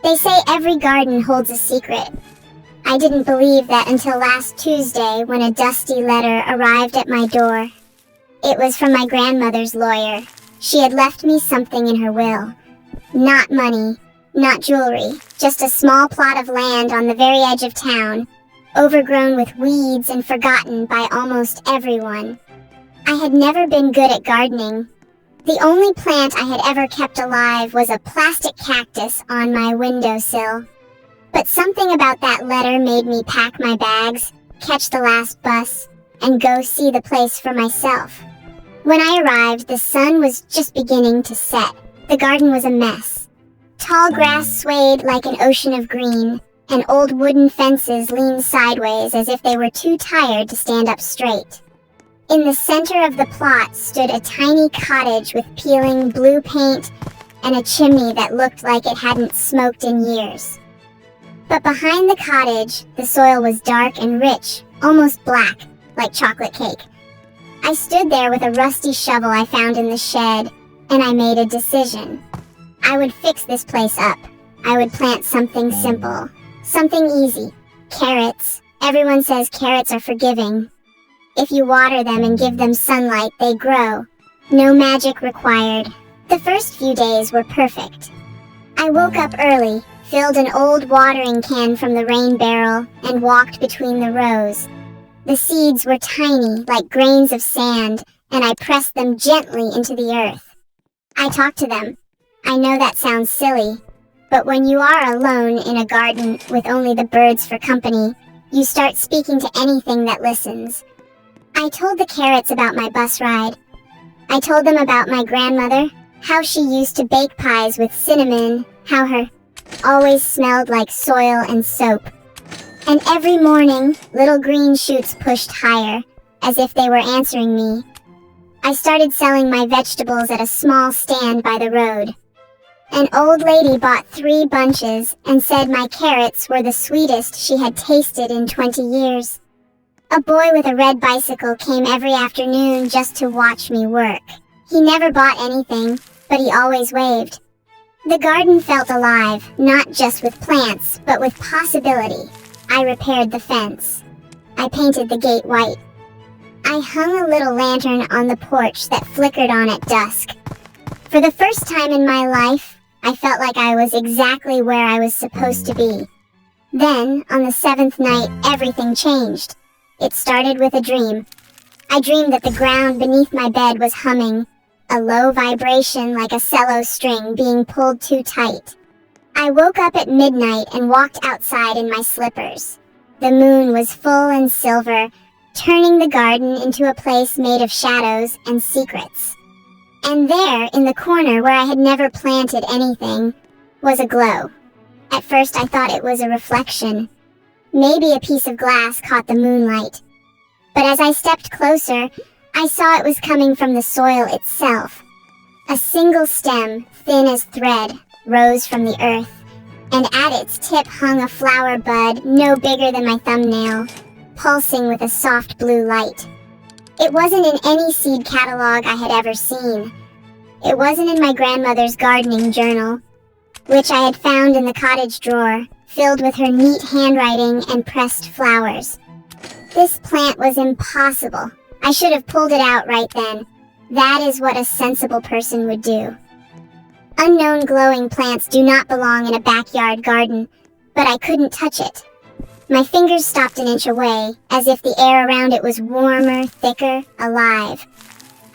They say every garden holds a secret. I didn't believe that until last Tuesday when a dusty letter arrived at my door. It was from my grandmother's lawyer. She had left me something in her will. Not money, not jewelry, just a small plot of land on the very edge of town, overgrown with weeds and forgotten by almost everyone. I had never been good at gardening. The only plant I had ever kept alive was a plastic cactus on my windowsill. But something about that letter made me pack my bags, catch the last bus, and go see the place for myself. When I arrived, the sun was just beginning to set. The garden was a mess. Tall grass swayed like an ocean of green, and old wooden fences leaned sideways as if they were too tired to stand up straight. In the center of the plot stood a tiny cottage with peeling blue paint and a chimney that looked like it hadn't smoked in years. But behind the cottage, the soil was dark and rich, almost black, like chocolate cake. I stood there with a rusty shovel I found in the shed, and I made a decision. I would fix this place up. I would plant something simple, something easy. Carrots. Everyone says carrots are forgiving. If you water them and give them sunlight, they grow. No magic required. The first few days were perfect. I woke up early, filled an old watering can from the rain barrel, and walked between the rows. The seeds were tiny, like grains of sand, and I pressed them gently into the earth. I talked to them. I know that sounds silly, but when you are alone in a garden with only the birds for company, you start speaking to anything that listens. I told the carrots about my bus ride. I told them about my grandmother, how she used to bake pies with cinnamon, how her always smelled like soil and soap. And every morning, little green shoots pushed higher, as if they were answering me. I started selling my vegetables at a small stand by the road. An old lady bought 3 bunches and said my carrots were the sweetest she had tasted in 20 years. A boy with a red bicycle came every afternoon just to watch me work. He never bought anything, but he always waved. The garden felt alive, not just with plants, but with possibility. I repaired the fence. I painted the gate white. I hung a little lantern on the porch that flickered on at dusk. For the first time in my life, I felt like I was exactly where I was supposed to be. Then, on the 7th night, everything changed. It started with a dream. I dreamed that the ground beneath my bed was humming, a low vibration like a cello string being pulled too tight. I woke up at midnight and walked outside in my slippers. The moon was full and silver, turning the garden into a place made of shadows and secrets. And there, in the corner where I had never planted anything, was a glow. At first I thought it was a reflection. Maybe a piece of glass caught the moonlight. But as I stepped closer, I saw it was coming from the soil itself. A single stem, thin as thread, rose from the earth, and at its tip hung a flower bud no bigger than my thumbnail, pulsing with a soft blue light. It wasn't in any seed catalog I had ever seen. It wasn't in my grandmother's gardening journal, which I had found in the cottage drawer, filled with her neat handwriting and pressed flowers. This plant was impossible. I should have pulled it out right then. That is what a sensible person would do. Unknown glowing plants do not belong in a backyard garden, but I couldn't touch it. My fingers stopped an inch away, as if the air around it was warmer, thicker, alive.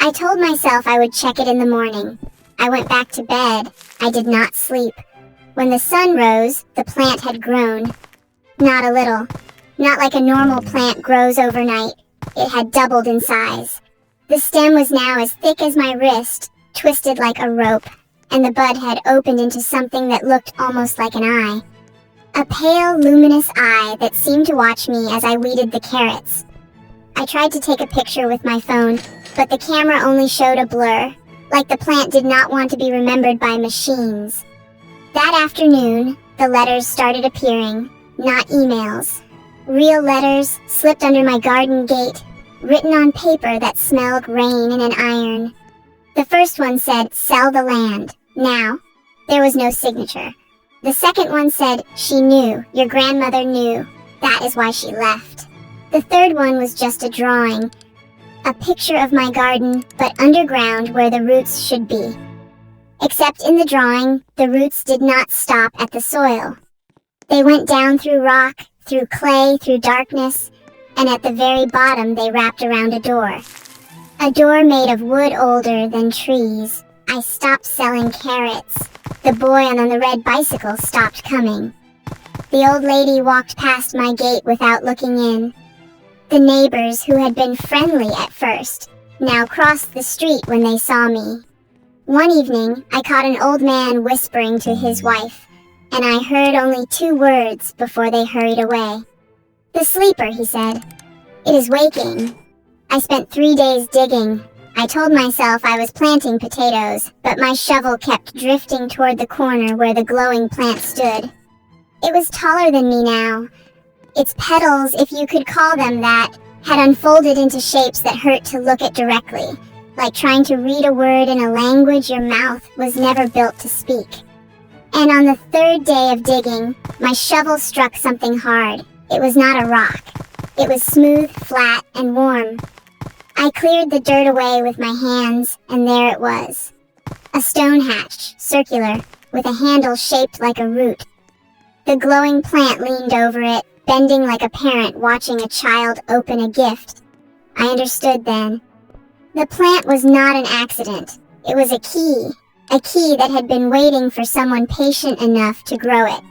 I told myself I would check it in the morning. I went back to bed. I did not sleep. When the sun rose, the plant had grown. Not a little. Not like a normal plant grows overnight. It had doubled in size. The stem was now as thick as my wrist, twisted like a rope, and the bud had opened into something that looked almost like an eye. A pale, luminous eye that seemed to watch me as I weeded the carrots. I tried to take a picture with my phone, but the camera only showed a blur, like the plant did not want to be remembered by machines. That afternoon, the letters started appearing, not emails. Real letters slipped under my garden gate, written on paper that smelled rain and an iron. The first one said, "Sell the land, now." There was no signature. The second one said, "She knew, your grandmother knew. That is why she left." The third one was just a drawing. A picture of my garden, but underground where the roots should be. Except in the drawing, the roots did not stop at the soil. They went down through rock, through clay, through darkness, and at the very bottom they wrapped around a door. A door made of wood older than trees. I stopped selling carrots. The boy on the red bicycle stopped coming. The old lady walked past my gate without looking in. The neighbors, who had been friendly at first, now crossed the street when they saw me. One evening, I caught an old man whispering to his wife, and I heard only 2 words before they hurried away. "The sleeper," he said. "It is waking." I spent 3 days digging. I told myself I was planting potatoes, but my shovel kept drifting toward the corner where the glowing plant stood. It was taller than me now. Its petals, if you could call them that, had unfolded into shapes that hurt to look at directly, like trying to read a word in a language your mouth was never built to speak. And on the 3rd day of digging, my shovel struck something hard. It was not a rock. It was smooth, flat, and warm. I cleared the dirt away with my hands, and there it was. A stone hatch, circular, with a handle shaped like a root. The glowing plant leaned over it, bending like a parent watching a child open a gift. I understood then. The plant was not an accident. It was a key that had been waiting for someone patient enough to grow it.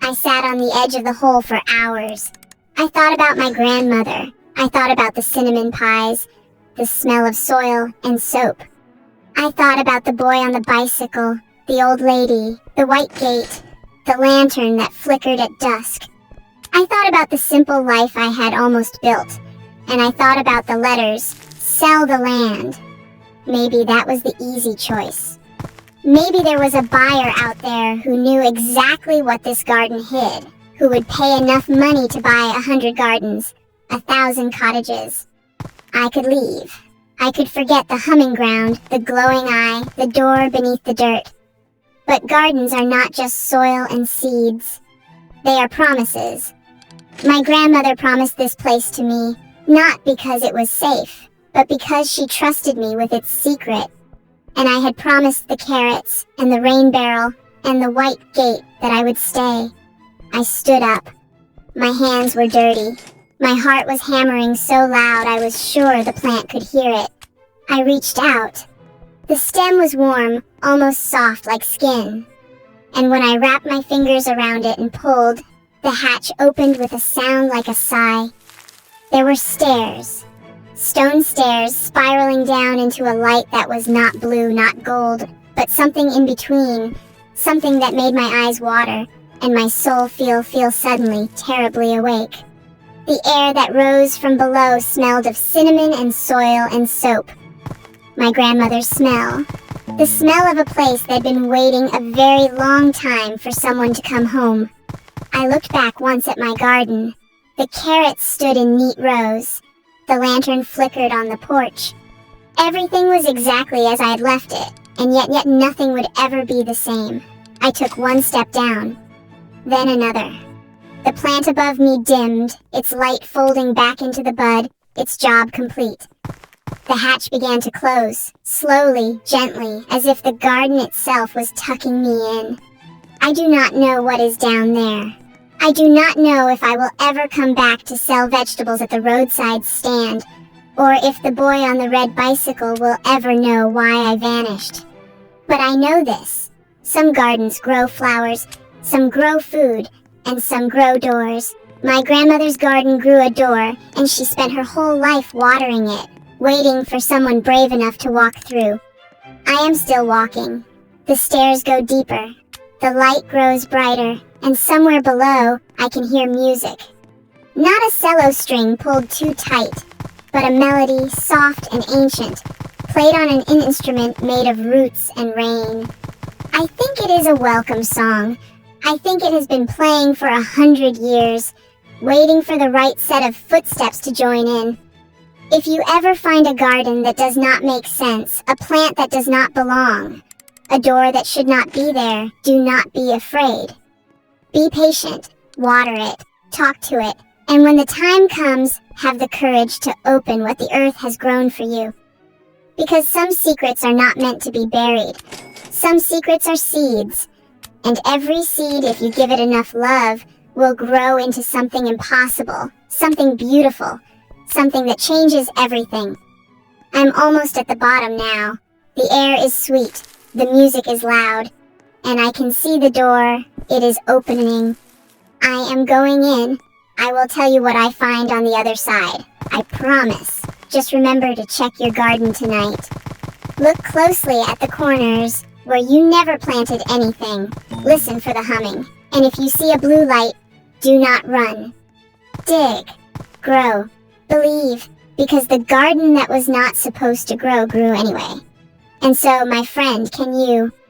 I sat on the edge of the hole for hours. I thought about my grandmother. I thought about the cinnamon pies, the smell of soil and soap. I thought about the boy on the bicycle, the old lady, the white gate, the lantern that flickered at dusk. I thought about the simple life I had almost built, and I thought about the letters, "Sell the land." Maybe that was the easy choice. Maybe there was a buyer out there who knew exactly what this garden hid, who would pay enough money to buy 100 gardens, 1,000 cottages. I could leave. I could forget the humming ground, the glowing eye, the door beneath the dirt. But gardens are not just soil and seeds. They are promises. My grandmother promised this place to me, not because it was safe, but because she trusted me with its secret. And I had promised the carrots, and the rain barrel, and the white gate that I would stay. I stood up. My hands were dirty. My heart was hammering so loud I was sure the plant could hear it. I reached out. The stem was warm, almost soft like skin. And when I wrapped my fingers around it and pulled, the hatch opened with a sound like a sigh. There were stairs. Stone stairs spiraling down into a light that was not blue, not gold, but something in between. Something that made my eyes water, and my soul feel suddenly terribly awake. The air that rose from below smelled of cinnamon and soil and soap. My grandmother's smell. The smell of a place that had been waiting a very long time for someone to come home. I looked back once at my garden. The carrots stood in neat rows. The lantern flickered on the porch. Everything was exactly as I had left it, and yet nothing would ever be the same. I took one step down, then another. The plant above me dimmed, its light folding back into the bud, its job complete. The hatch began to close, slowly, gently, as if the garden itself was tucking me in. I do not know what is down there. I do not know if I will ever come back to sell vegetables at the roadside stand, or if the boy on the red bicycle will ever know why I vanished. But I know this. Some gardens grow flowers, some grow food, and some grow doors. My grandmother's garden grew a door, and she spent her whole life watering it, waiting for someone brave enough to walk through. I am still walking. The stairs go deeper. The light grows brighter, and somewhere below, I can hear music. Not a cello string pulled too tight, but a melody, soft and ancient, played on an instrument made of roots and rain. I think it is a welcome song. I think it has been playing for 100 years, waiting for the right set of footsteps to join in. If you ever find a garden that does not make sense, a plant that does not belong, a door that should not be there. Do not be afraid. Be patient, water it, talk to it, and when the time comes, have the courage to open what the earth has grown for you. Because some secrets are not meant to be buried. Some secrets are seeds, and every seed, if you give it enough love, will grow into something impossible, something beautiful, something that changes everything. I'm almost at the bottom now. The air is sweet, the music is loud, and I can see the door. It is opening. I am going in. I will tell you what I find on the other side. I promise. Just remember to check your garden tonight. Look closely at the corners where you never planted anything. Listen for the humming. And if you see a blue light, do not run. Dig. Grow. Believe. Because the garden that was not supposed to grow grew anyway. And so, my friend, can you